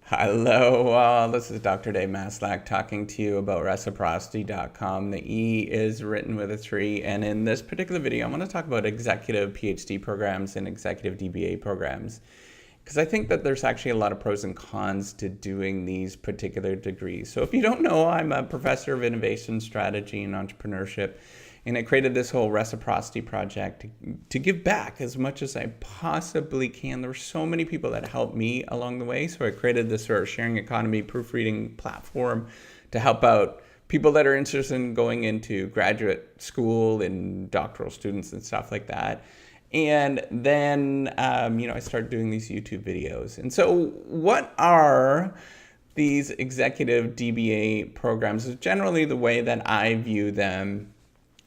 Hello, this is Dr. Dave Maslach talking to you about reciprocity.com. The E is written with a 3, and in this particular video, I'm going to talk about executive PhD programs and executive DBA programs, because I think that there's actually a lot of pros and cons to doing these particular degrees. So if you don't know, I'm a professor of innovation strategy and entrepreneurship, and I created this whole reciprocity project to give back as much as I possibly can. There were so many people that helped me along the way. So I created this sort of sharing economy proofreading platform to help out people that are interested in going into graduate school and doctoral students and stuff like that. And then, I started doing these YouTube videos. And so what are these executive DBA programs? Is generally the way that I view them.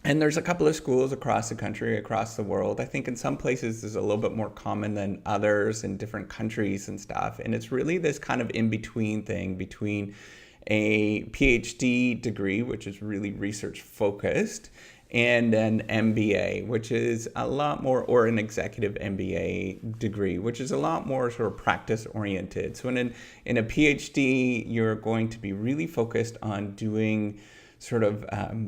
And there's a couple of schools across the country, across the world. I think in some places it's a little bit more common than others in different countries and stuff. And it's really this kind of in-between thing between a PhD degree, which is really research focused, and an MBA, which is a lot more, or an executive MBA degree, which is a lot more sort of practice oriented. So in a PhD, you're going to be really focused on doing sort of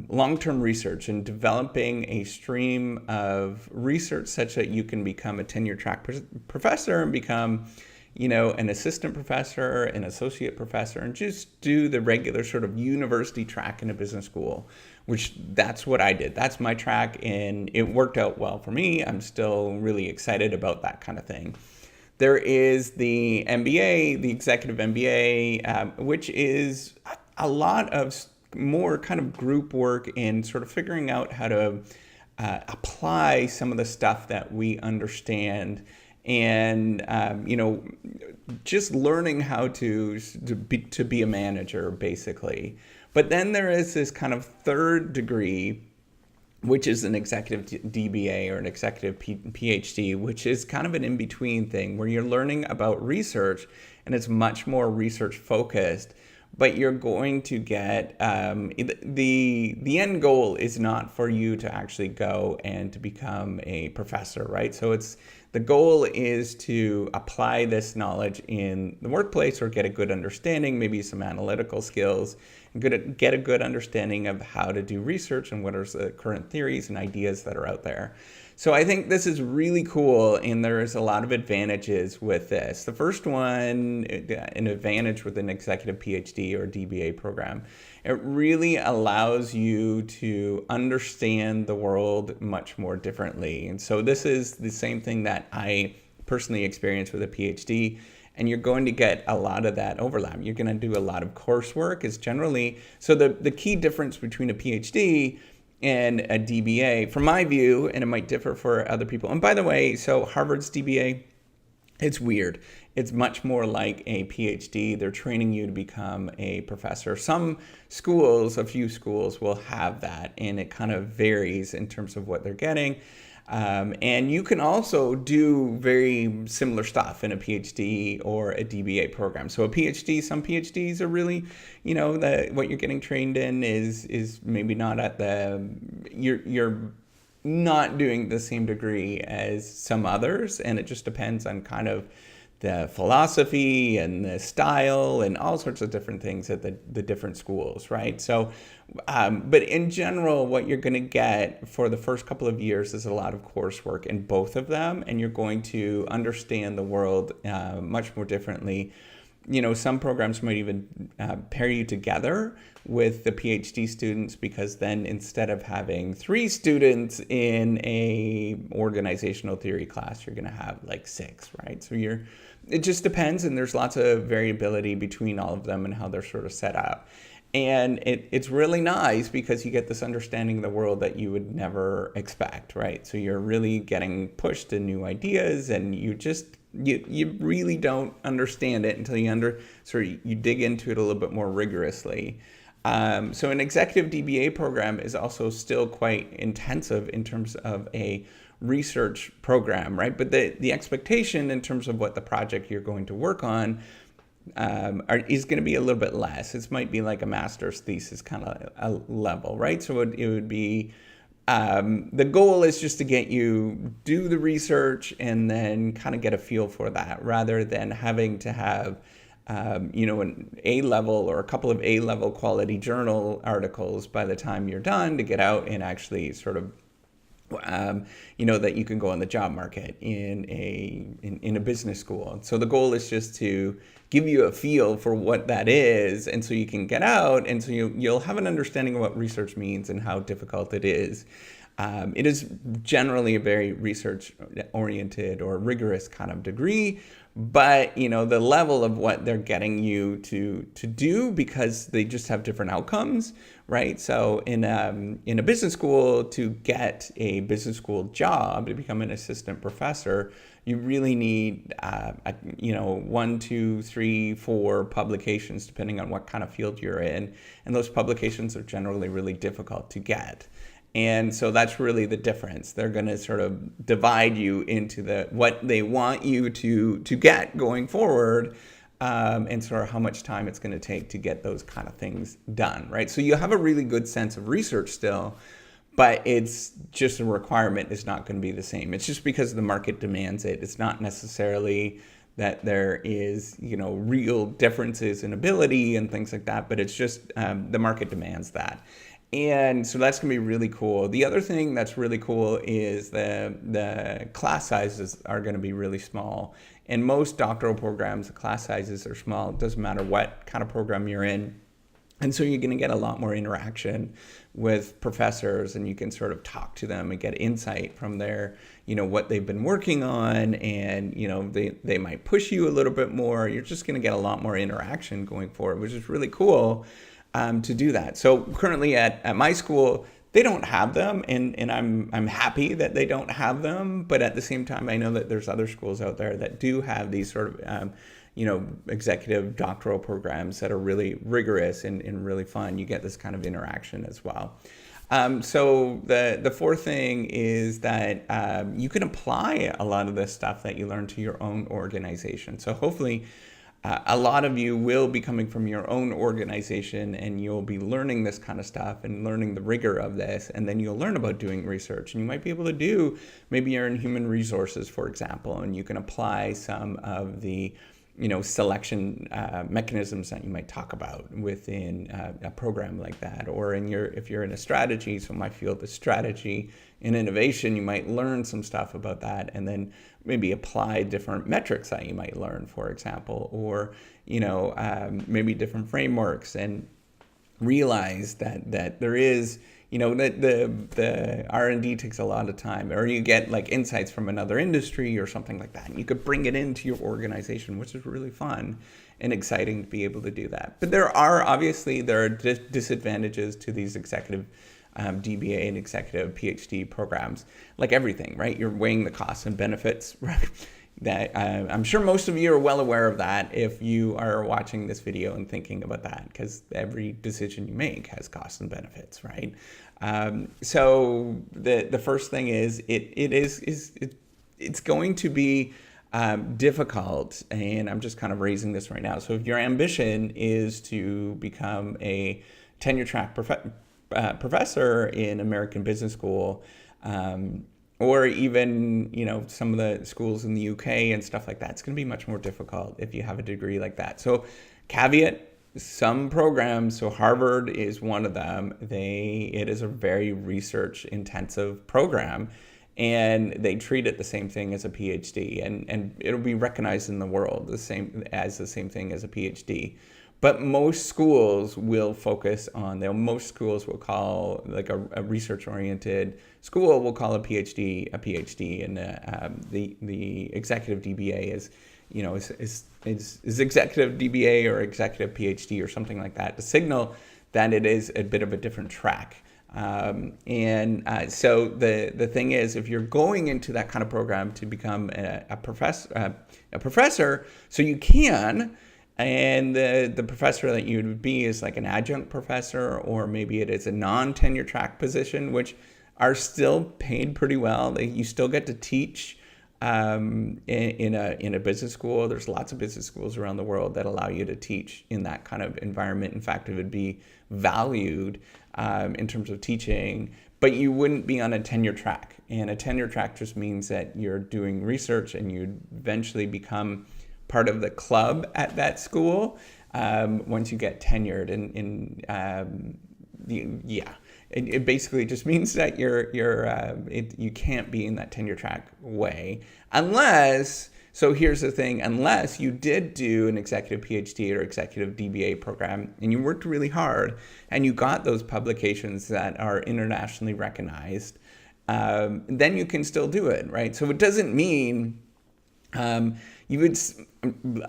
long-term research and developing a stream of research such that you can become a tenure-track professor and become, an assistant professor, an associate professor, and just do the regular sort of university track in a business school, which that's what I did. That's my track, and it worked out well for me. I'm still really excited about that kind of thing. There is the MBA, the executive MBA, which is a lot of more kind of group work in sort of figuring out how to apply some of the stuff that we understand, and just learning how to be a manager, basically. But then there is this kind of third degree, which is an executive DBA or an executive PhD, which is kind of an in-between thing where you're learning about research, and it's much more research focused. But you're going to get, the end goal is not for you to actually go and to become a professor, right? So the goal is to apply this knowledge in the workplace or get a good understanding, maybe some analytical skills, and get a good understanding of how to do research and what are the current theories and ideas that are out there. So I think this is really cool, and there's a lot of advantages with this. The first one, an advantage with an executive PhD or DBA program, it really allows you to understand the world much more differently. And so this is the same thing that I personally experienced with a PhD, and you're going to get a lot of that overlap. You're going to do a lot of coursework. Is generally, so the key difference between a PhD and a DBA, from my view, and it might differ for other people. And by the way, so Harvard's DBA, it's weird. It's much more like a PhD. They're training you to become a professor. Some schools, a few schools will have that, and it kind of varies in terms of what they're getting. And you can also do very similar stuff in a PhD or a DBA program. So a PhD, some PhDs are really, what you're getting trained in is maybe not at you're not doing the same degree as some others, and it just depends on kind of the philosophy and the style and all sorts of different things at the different schools, right? So, but in general, what you're going to get for the first couple of years is a lot of coursework in both of them, and you're going to understand the world much more differently. Some programs might even pair you together with the PhD students, because then instead of having 3 students in a organizational theory class, you're going to have like 6, right? So it just depends, and there's lots of variability between all of them and how they're sort of set up. And it's really nice because you get this understanding of the world that you would never expect, right? So you're really getting pushed to new ideas, and you really don't understand it until you dig into it a little bit more rigorously. So an executive DBA program is also still quite intensive in terms of a research program, right? But the expectation in terms of what the project you're going to work on is going to be a little bit less. It might be like a master's thesis kind of a level, right? So it would be, the goal is just to get you do the research and then kind of get a feel for that, rather than having to have an A-level or a couple of A-level quality journal articles by the time you're done to get out and actually sort of that you can go on the job market in a business school. So the goal is just to give you a feel for what that is, and so you can get out, and so you'll have an understanding of what research means and how difficult it is. It is generally a very research-oriented or rigorous kind of degree, but the level of what they're getting you to do, because they just have different outcomes, right? So in a business school, to get a business school job, to become an assistant professor, you really need 1, 2, 3, 4 publications, depending on what kind of field you're in, and those publications are generally really difficult to get. And so that's really the difference. They're going to sort of divide you into what they want you to get going forward, and sort of how much time it's going to take to get those kind of things done, right? So you have a really good sense of research still, but it's just a requirement is not going to be the same. It's just because the market demands it. It's not necessarily that there is, real differences in ability and things like that, but it's just the market demands that. And so that's going to be really cool. The other thing that's really cool is the class sizes are going to be really small. In most doctoral programs, the class sizes are small. It doesn't matter what kind of program you're in. And so you're going to get a lot more interaction with professors, and you can sort of talk to them and get insight from their, what they've been working on, and, they might push you a little bit more. You're just going to get a lot more interaction going forward, which is really cool. To do that. So currently at my school, they don't have them, and I'm happy that they don't have them. But at the same time, I know that there's other schools out there that do have these sort of executive doctoral programs that are really rigorous and really fun. You get this kind of interaction as well. So the fourth thing is that you can apply a lot of this stuff that you learn to your own organization. So hopefully a lot of you will be coming from your own organization, and you'll be learning this kind of stuff and learning the rigor of this, and then you'll learn about doing research, and you might be able to do, maybe you're in human resources, for example, and you can apply some of the selection mechanisms that you might talk about within a program like that, or if you're in a strategy, so my field is strategy and innovation, you might learn some stuff about that, and then maybe apply different metrics that you might learn, for example, or maybe different frameworks, and realize that there is that the R&D takes a lot of time, or you get like insights from another industry or something like that, and you could bring it into your organization, which is really fun and exciting to be able to do that. But there are disadvantages to these executive DBA and executive PhD programs, like everything, right? You're weighing the costs and benefits, right? That I'm sure most of you are well aware of that if you are watching this video and thinking about that, because every decision you make has costs and benefits, right? So the first thing is it's going to be difficult, and I'm just kind of raising this right now. So if your ambition is to become a tenure track professor in American Business School, or even, some of the schools in the UK and stuff like that, it's going to be much more difficult if you have a degree like that. So caveat, some programs, so Harvard is one of them, it is a very research intensive program, and they treat it the same thing as a PhD, and it'll be recognized in the world the same thing as a PhD. But most schools will focus on, most schools will call, like a research-oriented school will call a PhD, and the Executive Dba is Executive Dba or Executive PhD or something like that, to signal that it is a bit of a different track. So the thing is, if you're going into that kind of program to become a professor, so you can. And the professor that you would be is like an adjunct professor, or maybe it is a non-tenure track position, which are still paid pretty well. You still get to teach in a business school. There's lots of business schools around the world that allow you to teach in that kind of environment. In fact, it would be valued in terms of teaching, but you wouldn't be on a tenure track. And a tenure track just means that you're doing research, and you eventually become part of the club at that school once you get tenured. It basically just means that you can't be in that tenure track way unless. So here's the thing, unless you did do an executive PhD or executive DBA program and you worked really hard and you got those publications that are internationally recognized, then you can still do it, right? So it doesn't mean a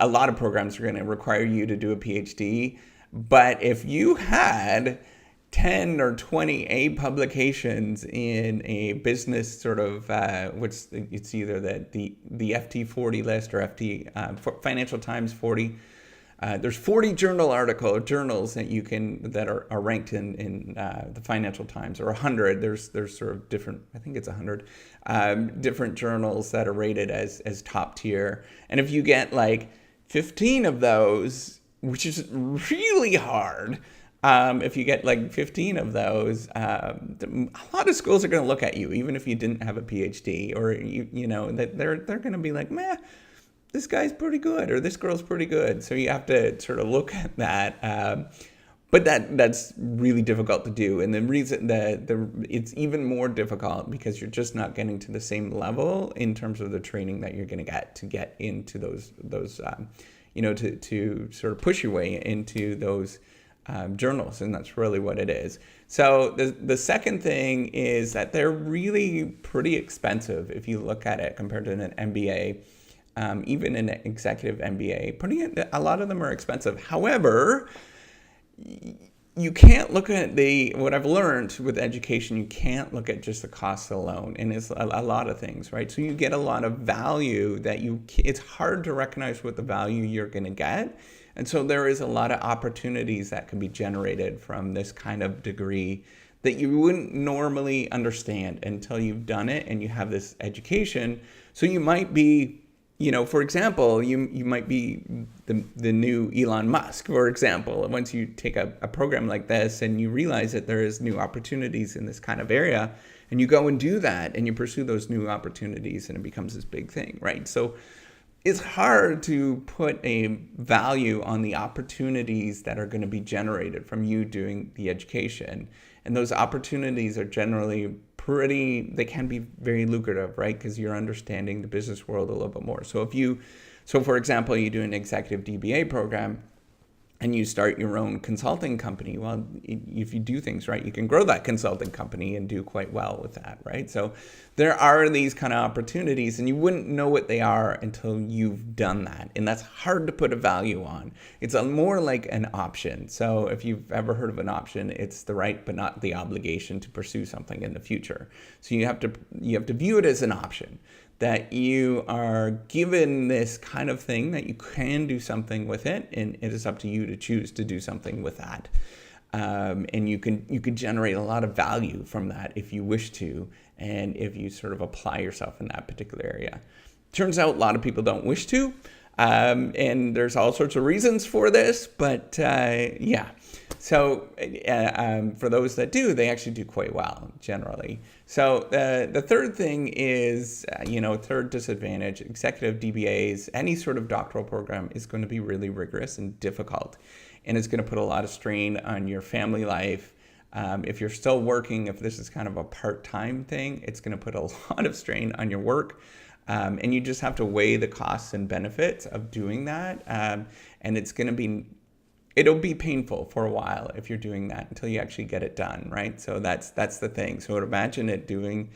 lot of programs are going to require you to do a PhD, but if you had 10 or 20 A publications in a business sort of, it's either the FT 40 list or FT Financial Times 40. There's 40 journals that are ranked in the Financial Times, or 100. There's sort of different, I think it's 100 different journals that are rated as top tier. And if you get like 15 of those, which is really hard. If you get like 15 of those, a lot of schools are going to look at you, even if you didn't have a PhD, or that they're going to be like, meh, this guy's pretty good, or this girl's pretty good. So you have to sort of look at that. But that's really difficult to do, and the reason that it's even more difficult because you're just not getting to the same level in terms of the training that you're going to get into those to sort of push your way into those journals, and that's really what it is. So the second thing is that they're really pretty expensive if you look at it compared to an MBA, even an executive MBA. A lot of them are expensive. However, you can't look at what I've learned with education, you can't look at just the costs alone, and it's a lot of things, right? So you get a lot of value it's hard to recognize what the value you're going to get. And so there is a lot of opportunities that can be generated from this kind of degree that you wouldn't normally understand until you've done it and you have this education. So you might be, for example, you might be the new Elon Musk, for example. Once you take a program like this and you realize that there is new opportunities in this kind of area, and you go and do that and you pursue those new opportunities, and it becomes this big thing, right? So it's hard to put a value on the opportunities that are going to be generated from you doing the education. And those opportunities are generally they can be very lucrative, right? Because you're understanding the business world a little bit more. So for example, you do an executive DBA program and you start your own consulting company. Well, if you do things right, you can grow that consulting company and do quite well with that, right? So there are these kind of opportunities, and you wouldn't know what they are until you've done that. And that's hard to put a value on. It's more like an option. So if you've ever heard of an option, it's the right but not the obligation to pursue something in the future. So you have to view it as an option, that you are given this kind of thing that you can do something with it, and it is up to you to choose to do something with that. And you could generate a lot of value from that if you wish to, and if you sort of apply yourself in that particular area. Turns out a lot of people don't wish to, and there's all sorts of reasons for this, but yeah. So for those that do, they actually do quite well generally. So the third thing is, third disadvantage, executive DBAs, any sort of doctoral program is going to be really rigorous and difficult. And it's going to put a lot of strain on your family life. If you're still working, if this is kind of a part-time thing, it's going to put a lot of strain on your work. And you just have to weigh the costs and benefits of doing that. And it'll be painful for a while if you're doing that until you actually get it done, right? So that's the thing. So imagine it doing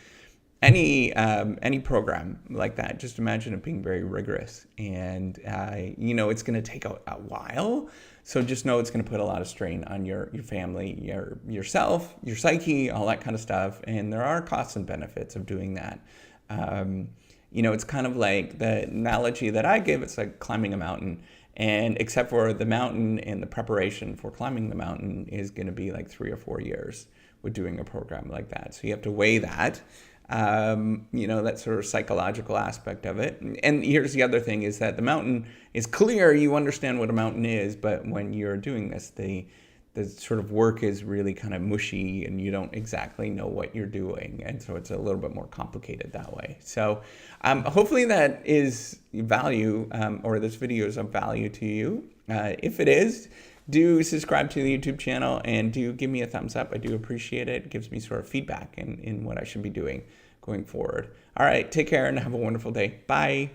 any program like that. Just imagine it being very rigorous, and it's going to take a while. So just know it's going to put a lot of strain on your family, yourself, your psyche, all that kind of stuff. And there are costs and benefits of doing that. It's kind of like the analogy that I give. It's like climbing a mountain. And except for the mountain and the preparation for climbing the mountain is going to be like 3 or 4 years with doing a program like that. So you have to weigh that, that sort of psychological aspect of it. And here's the other thing is that the mountain is clear. You understand what a mountain is, but when you're doing this, the the sort of work is really kind of mushy and you don't exactly know what you're doing. And so it's a little bit more complicated that way. So hopefully that is value, or this video is of value to you. If it is, do subscribe to the YouTube channel and do give me a thumbs up. I do appreciate it. It gives me sort of feedback in what I should be doing going forward. All right, take care and have a wonderful day. Bye.